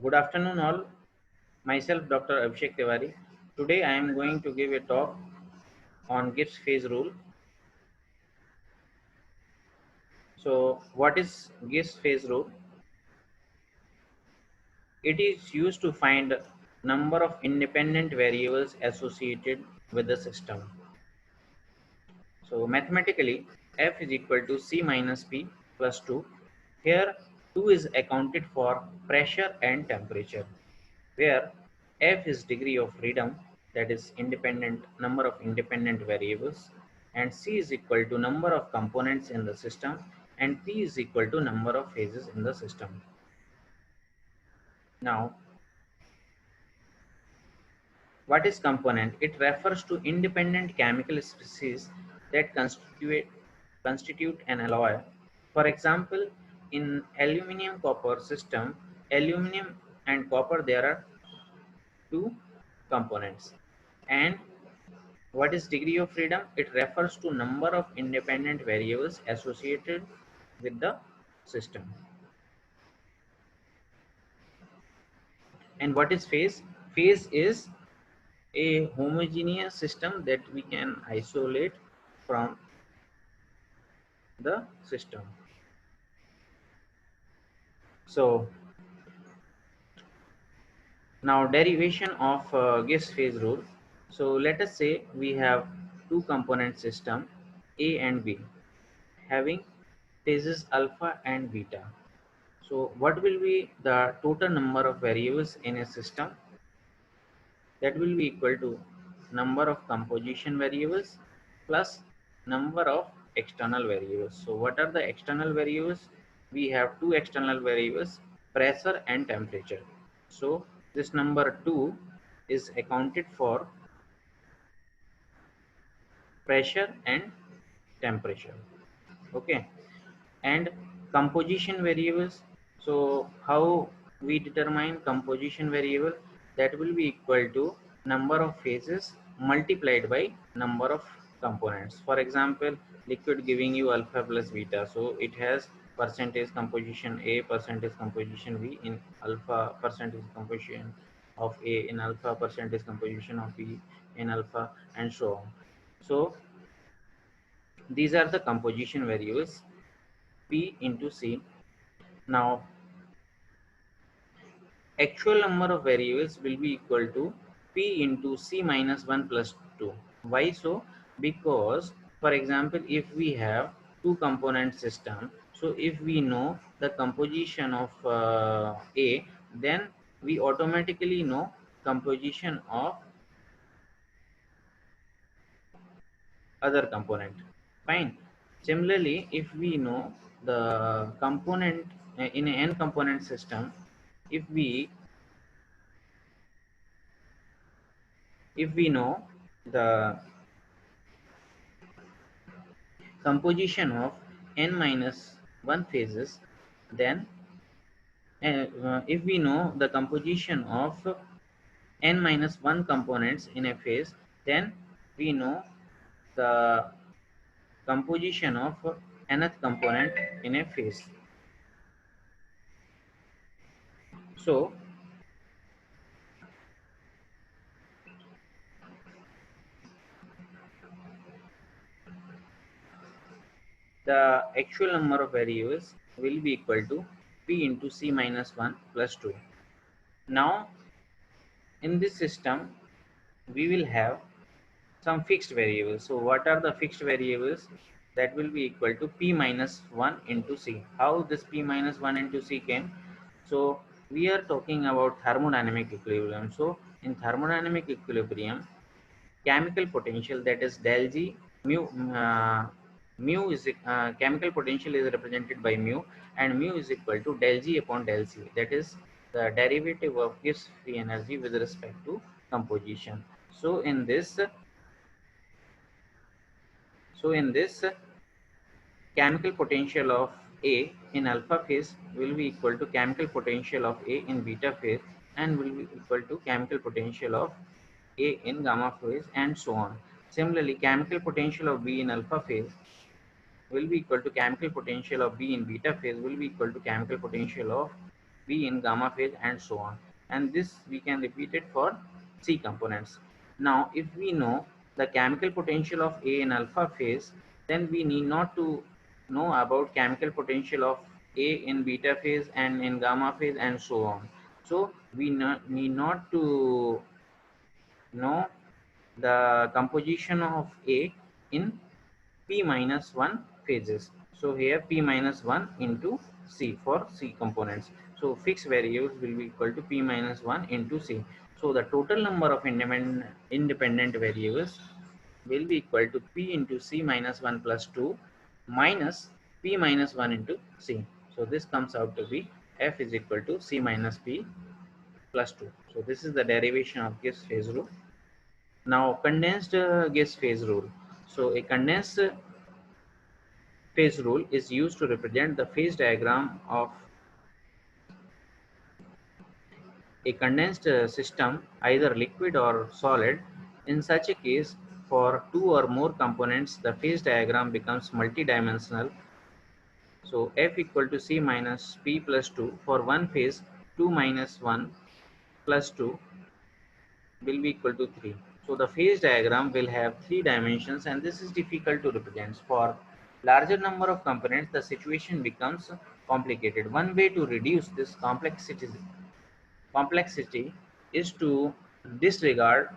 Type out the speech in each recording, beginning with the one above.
Good afternoon, all. Myself, Dr. Abhishek Tiwari. Today, I am going to give a talk on Gibbs phase rule. So, what is Gibbs phase rule? It is used to find number of independent variables associated with the system. So, mathematically, F is equal to C minus P plus 2. Here, 2 is accounted for pressure and temperature, where F is degree of freedom, that is independent number of independent variables, and C is equal to number of components in the system, and P is equal to number of phases in the system. Now, what is component? It refers to independent chemical species that constitute an alloy. For example, in aluminum copper system, aluminum and copper, there are two components. And what is degree of freedom? It refers to number of independent variables associated with the system. And what is phase? Phase is a homogeneous system that we can isolate from the system. So now derivation of Gibbs phase rule. So let us say we have two component system A and B having phases alpha and beta. So what will be the total number of variables in a system? That will be equal to number of composition variables plus number of external variables. So what are the external variables? We have two external variables, pressure and temperature. So this number 2 is accounted for pressure and temperature. Okay. And composition variables. So how we determine composition variable? That will be equal to number of phases multiplied by number of components. For example, liquid giving you alpha plus beta, so it has percentage composition A, percentage composition B in alpha, percentage composition of A in alpha, percentage composition of B in alpha, and so on. So these are the composition variables P into C. Now, actual number of variables will be equal to P into C minus 1 plus 2. Why so? Because, for example, if we have two component system, so if we know the composition of A, then we automatically know composition of other component. Fine. Similarly, if we know the component in an n component system, if we know the composition of n minus 1 phases, then if we know the composition of n minus 1 components in a phase, then we know the composition of nth component in a phase. So the actual number of variables will be equal to P into C minus 1 plus 2. Now, in this system, we will have some fixed variables. So what are the fixed variables? That will be equal to P minus 1 into C. How this P minus 1 into C came? So we are talking about thermodynamic equilibrium. So in thermodynamic equilibrium, chemical potential, that is del G mu, mu is chemical potential is represented by mu, and mu is equal to del G upon del C. That is the derivative of Gibbs free energy with respect to composition. So in this chemical potential of A in alpha phase will be equal to chemical potential of A in beta phase, and will be equal to chemical potential of A in gamma phase, and so on. Similarly, chemical potential of B in alpha phase will be equal to chemical potential of B in beta phase will be equal to chemical potential of B in gamma phase, and so on. And this we can repeat it for C components. Now, if we know the chemical potential of A in alpha phase, then we need not to know about chemical potential of A in beta phase and in gamma phase and so on. So we need not to know the composition of A in P minus 1 phases. So here P minus 1 into C for C components. So fixed variables will be equal to P minus 1 into C. So the total number of independent variables will be equal to P into C minus 1 plus 2 minus P minus 1 into C. So this comes out to be F is equal to C minus P plus 2. So this is the derivation of Gibbs phase rule. Now condensed Gibbs phase rule. So a condensed phase rule is used to represent the phase diagram of a condensed system, either liquid or solid. In such a case, for two or more components, the phase diagram becomes multidimensional. So F equal to C minus P plus 2 for one phase, 2 minus 1 plus 2 will be equal to 3. So the phase diagram will have 3 dimensions, and this is difficult to represent. For larger number of components, the situation becomes complicated. One way to reduce this complexity is to disregard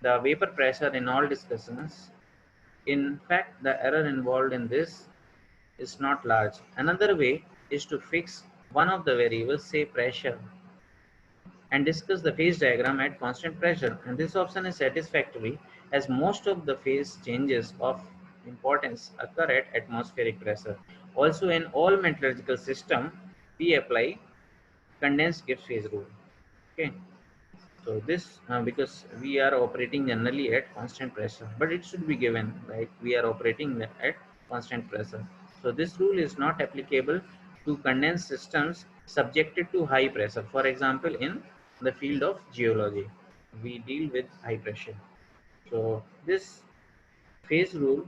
the vapor pressure in all discussions. In fact, the error involved in this is not large. Another way is to fix one of the variables, say pressure, and discuss the phase diagram at constant pressure. And this option is satisfactory as most of the phase changes of importance occur at atmospheric pressure. Also, in all metallurgical system, we apply condensed Gibbs phase rule. Okay. So this because we are operating generally at constant pressure, but it should be given like we are operating at constant pressure. So this rule is not applicable to condensed systems subjected to high pressure. For example, in the field of geology, we deal with high pressure. So this phase rule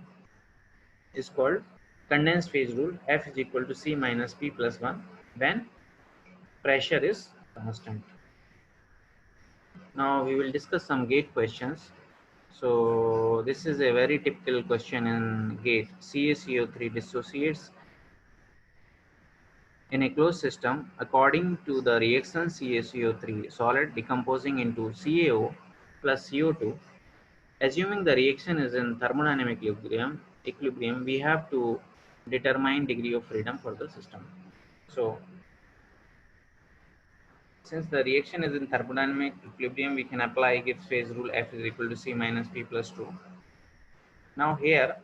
is called condensed phase rule. F is equal to C minus P plus 1 when pressure is constant. Now we will discuss some gate questions. So this is a very typical question in gate. CaCO3 dissociates in a closed system according to the reaction CaCO3 solid decomposing into CaO plus CO2. Assuming the reaction is in thermodynamic equilibrium, we have to determine degree of freedom for the system. So since the reaction is in thermodynamic equilibrium, we can apply Gibbs phase rule. F is equal to C minus P plus 2. Now here,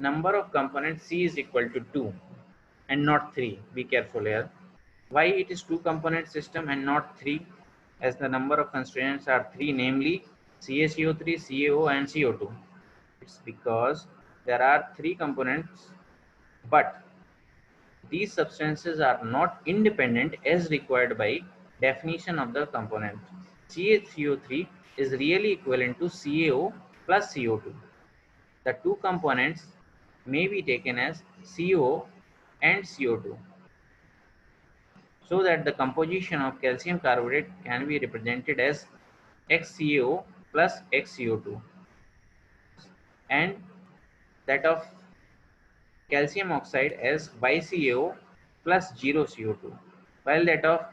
number of components C is equal to 2 and not 3. Be careful here. Why it is 2 component system and not 3? As the number of constraints are 3, namely CaCO3, CaO and CO2. It's because there are 3 components, but these substances are not independent as required by definition of the component. CaCO3 is really equivalent to CaO plus CO2. The 2 components may be taken as CO and CO2 so that the composition of calcium carbonate can be represented as XCaO plus XCO2 and that of calcium oxide as YCaO plus 0 CO2, while that of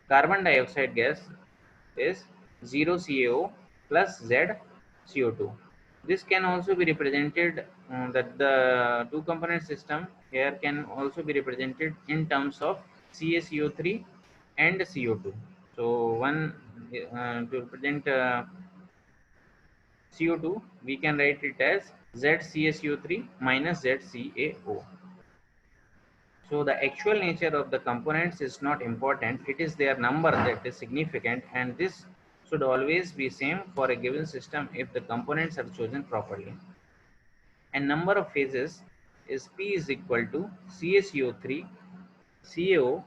carbon dioxide gas is 0 CaO plus Z CO2. This can also be represented that the two component system here can also be represented in terms of CaCO3 and CO2. So one to represent CO2, we can write it as ZCaCO3 minus ZCaO. So the actual nature of the components is not important. It is their number that is significant, and this should always be same for a given system if the components are chosen properly. And number of phases is P is equal to CaCO3, CaO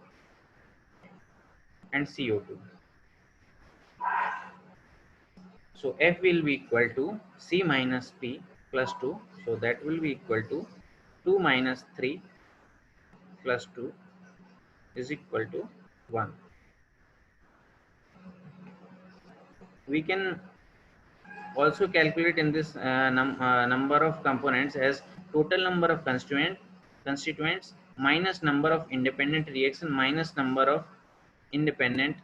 and CO2. So F will be equal to C minus P plus 2. So that will be equal to 2 minus 3 plus 2 is equal to 1. We can also calculate in this number of components as total number of constituents minus number of independent reaction minus number of independent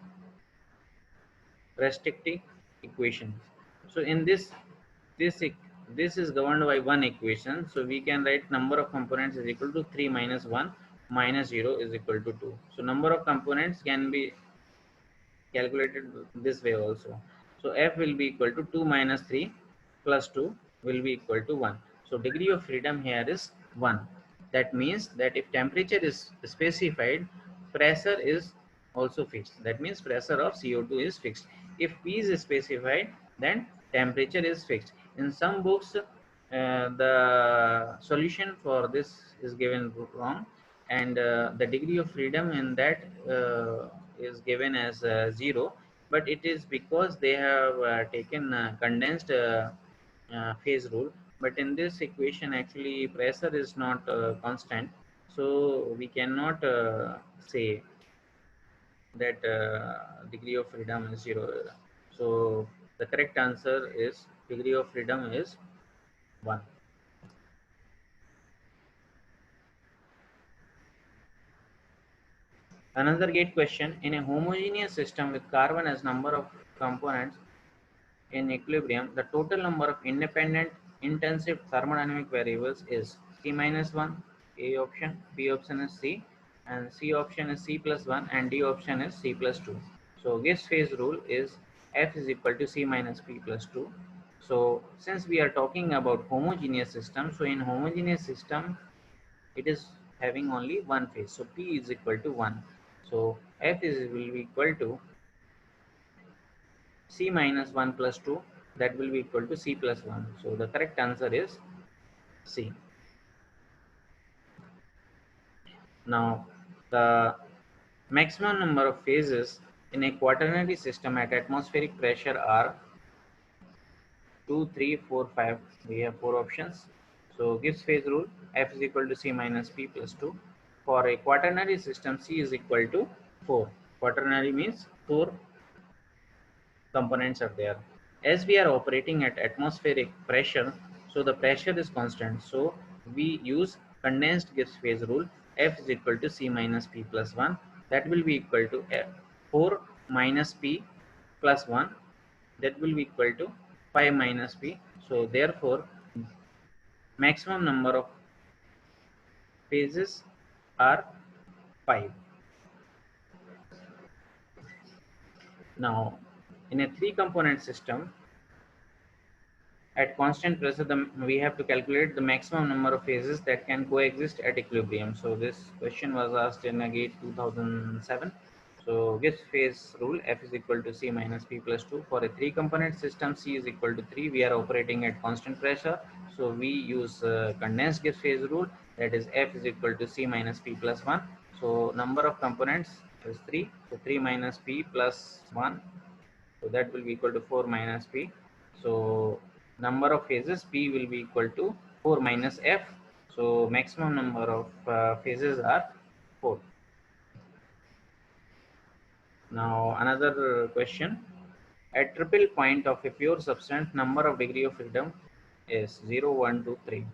restrictive equations. So in this this is governed by one equation, so we can write number of components is equal to 3 minus 1 minus 0 is equal to 2. So number of components can be calculated this way also. So f will be equal to 2 minus 3 plus 2 will be equal to 1. So degree of freedom here is 1. That means that if temperature is specified, pressure is also fixed. That means pressure of CO2 is fixed. If P is specified, then temperature is fixed. In some books, the solution for this is given wrong, and the degree of freedom in that is given as 0, but it is because they have taken condensed phase rule. But in this equation actually pressure is not constant, so we cannot say that degree of freedom is 0. So the correct answer is degree of freedom is 1. Another gate question: in a homogeneous system with carbon as number of components in equilibrium, the total number of independent intensive thermodynamic variables is C minus 1, A option, B option is C, and C option is C plus 1, and D option is C plus 2. So Gibbs phase rule is F is equal to C minus P plus 2. So since we are talking about homogeneous system, so in homogeneous system, it is having only one phase. So P is equal to 1. So F is will be equal to C minus 1 plus 2, that will be equal to C plus 1. So the correct answer is C. Now the maximum number of phases in a quaternary system at atmospheric pressure are 2, 3, 4, 5. We have 4 options. So Gibbs phase rule, F is equal to C minus P plus 2. For a quaternary system, C is equal to 4. Quaternary means 4 components are there. As we are operating at atmospheric pressure, so the pressure is constant. So we use condensed Gibbs phase rule. F is equal to C minus P plus 1. That will be equal to F 4 minus P plus 1. That will be equal to 5 minus P. So therefore, maximum number of phases are 5. Now, in a 3-component system, at constant pressure, we have to calculate the maximum number of phases that can coexist at equilibrium. So this question was asked in GATE 2007. So Gibbs phase rule, F is equal to C minus P plus 2. For a 3-component system, C is equal to 3. We are operating at constant pressure. So we use condensed Gibbs phase rule, that is F is equal to C minus P plus 1. So number of components is 3. So 3 minus P plus 1. So that will be equal to 4 minus P. So number of phases P will be equal to 4 minus F. So maximum number of phases are 4. Now another question: at triple point of a pure substance, number of degree of freedom is 0, 1, 2, 3.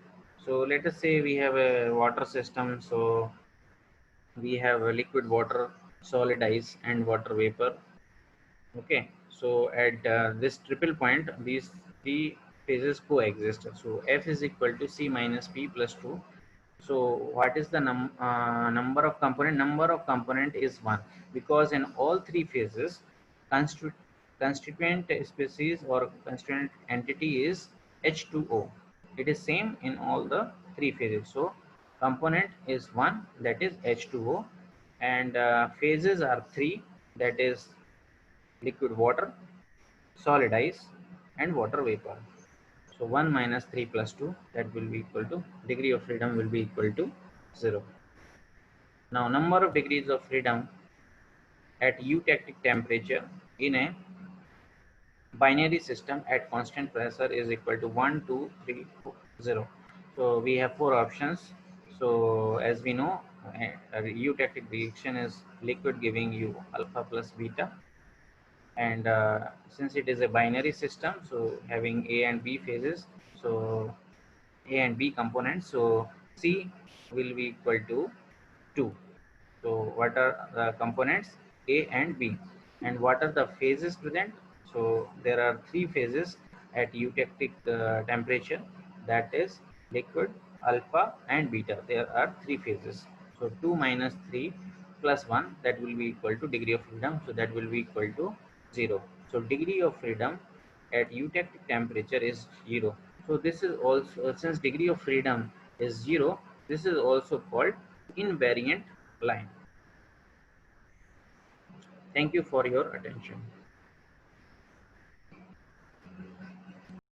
So let us say we have a water system. So we have a liquid water, solid ice, and water vapor. Okay, so at this triple point, these three phases coexist. So F is equal to C minus P plus 2. So what is the number of component? Number of component is 1, because in all three phases, constitu constituent species or constituent entity is H2O. It is same in all the three phases. So component is 1, that is H2O, and phases are 3, that is liquid water, solid ice, and water vapor. So 1 minus 3 plus 2, that will be equal to, degree of freedom will be equal to 0. Now number of degrees of freedom at eutectic temperature in a binary system at constant pressure is equal to 1, 2, 3, 4, 0. So we have 4 options. So as we know, eutectic reaction is liquid giving you alpha plus beta, and since it is a binary system, so having A and B phases, so A and B components, so C will be equal to 2. So what are the components A and B, and what are the phases present? So there are three phases at eutectic temperature, that is liquid, alpha and beta. There are three phases. So 2 minus 3 plus 1, that will be equal to degree of freedom, so that will be equal to 0. So degree of freedom at eutectic temperature is 0. So this is also, since degree of freedom is 0, this is also called invariant line. Thank you for your attention.